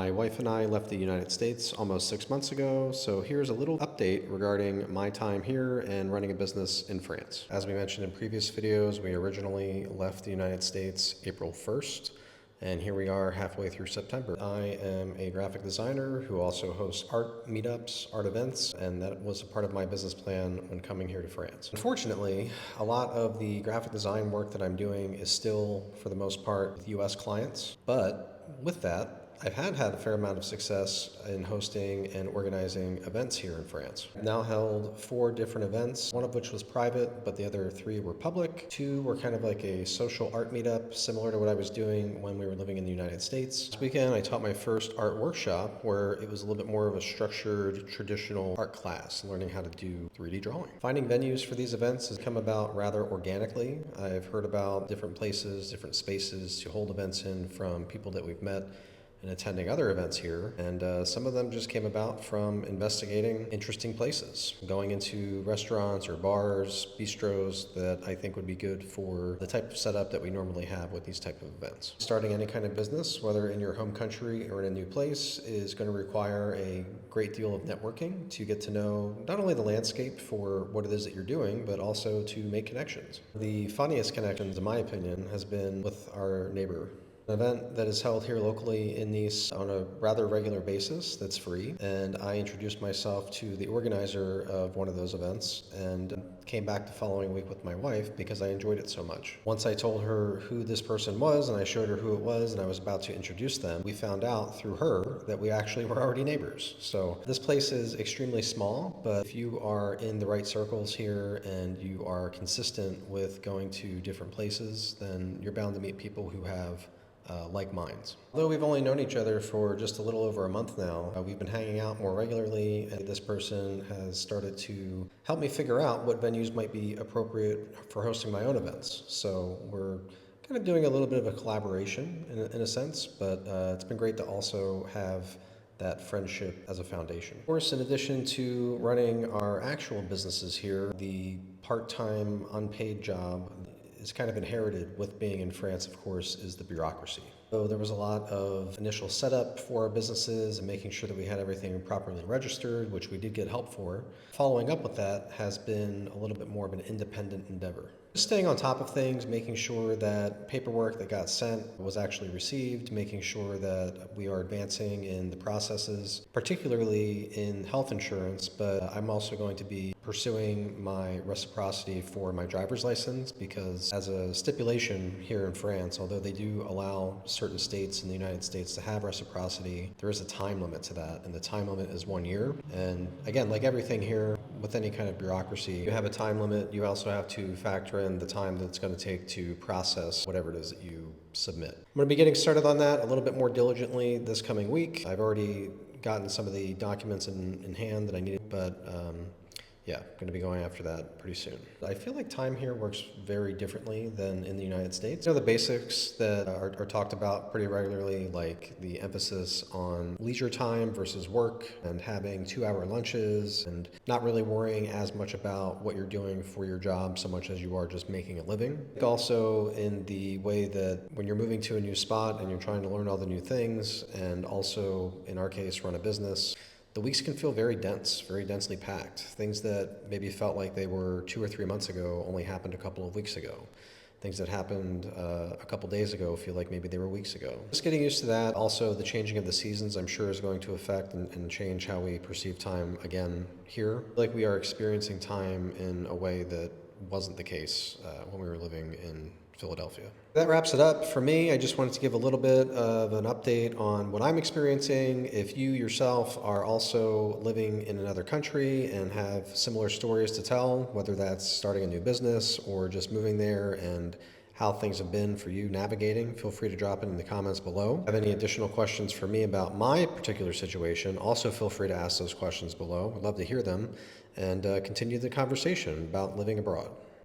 My wife and I left the United States almost 6 months ago, so here's a little update regarding my time here and running a business in France. As we mentioned in previous videos, we originally left the United States April 1st, and here we are halfway through September. I am a graphic designer who also hosts art meetups, art events, and that was a part of my business plan when coming here to France. Unfortunately, a lot of the graphic design work that I'm doing is still, for the most part, with US clients, but with that, I've had a fair amount of success in hosting and organizing events here in France. I've now held 4 different events, one of which was private, but the other 3 were public. 2 were kind of like a social art meetup, similar to what I was doing when we were living in the United States. This weekend, I taught my first art workshop where it was a little bit more of a structured, traditional art class, learning how to do 3D drawing. Finding venues for these events has come about rather organically. I've heard about different places, different spaces to hold events in from people that we've met and attending other events here, and some of them just came about from investigating interesting places, going into restaurants or bars, bistros that I think would be good for the type of setup that we normally have with these type of events. Starting any kind of business, whether in your home country or in a new place, is going to require a great deal of networking to get to know not only the landscape for what it is that you're doing, but also to make connections. The funniest connections, in my opinion, has been with our neighbor. An event that is held here locally in Nice on a rather regular basis that's free, and I introduced myself to the organizer of one of those events and came back the following week with my wife because I enjoyed it so much. Once I told her who this person was and I showed her who it was and I was about to introduce them, we found out through her that we actually were already neighbors. So this place is extremely small, but if you are in the right circles here and you are consistent with going to different places, then you're bound to meet people who have like minds. Although we've only known each other for just a little over a month now, we've been hanging out more regularly, and this person has started to help me figure out what venues might be appropriate for hosting my own events. So we're kind of doing a little bit of a collaboration in a sense, but it's been great to also have that friendship as a foundation. Of course, in addition to running our actual businesses here, the part-time unpaid job is kind of inherited with being in France, of course, is the bureaucracy. So there was a lot of initial setup for our businesses and making sure that we had everything properly registered, which we did get help for. Following up with that has been a little bit more of an independent endeavor. Just staying on top of things, making sure that paperwork that got sent was actually received, making sure that we are advancing in the processes, particularly in health insurance, but I'm also going to be pursuing my reciprocity for my driver's license because as a stipulation here in France, although they do allow certain states in the United States to have reciprocity, there is a time limit to that, and the time limit is 1 year. And again, like everything here with any kind of bureaucracy, you have a time limit. You also have to factor in the time that it's going to take to process whatever it is that you submit. I'm going to be getting started on that a little bit more diligently this coming week. I've already gotten some of the documents in hand that I needed, but yeah, going to be going after that pretty soon. I feel like time here works very differently than in the United States. You know, the basics that are talked about pretty regularly, like the emphasis on leisure time versus work and having 2-hour lunches and not really worrying as much about what you're doing for your job so much as you are just making a living. Also in the way that when you're moving to a new spot and you're trying to learn all the new things and also, in our case, run a business, the weeks can feel very dense, very densely packed. Things that maybe felt like they were 2 or 3 months ago only happened a couple of weeks ago. Things that happened a couple days ago feel like maybe they were weeks ago. Just getting used to that. Also, the changing of the seasons, I'm sure, is going to affect and change how we perceive time again here. Like we are experiencing time in a way that wasn't the case when we were living in Philadelphia. That wraps it up for me. I just wanted to give a little bit of an update on what I'm experiencing. If you yourself are also living in another country and have similar stories to tell, whether that's starting a new business or just moving there and how things have been for you navigating, feel free to drop it in the comments below. Have any additional questions for me about my particular situation, also feel free to ask those questions below. I'd love to hear them and continue the conversation about living abroad.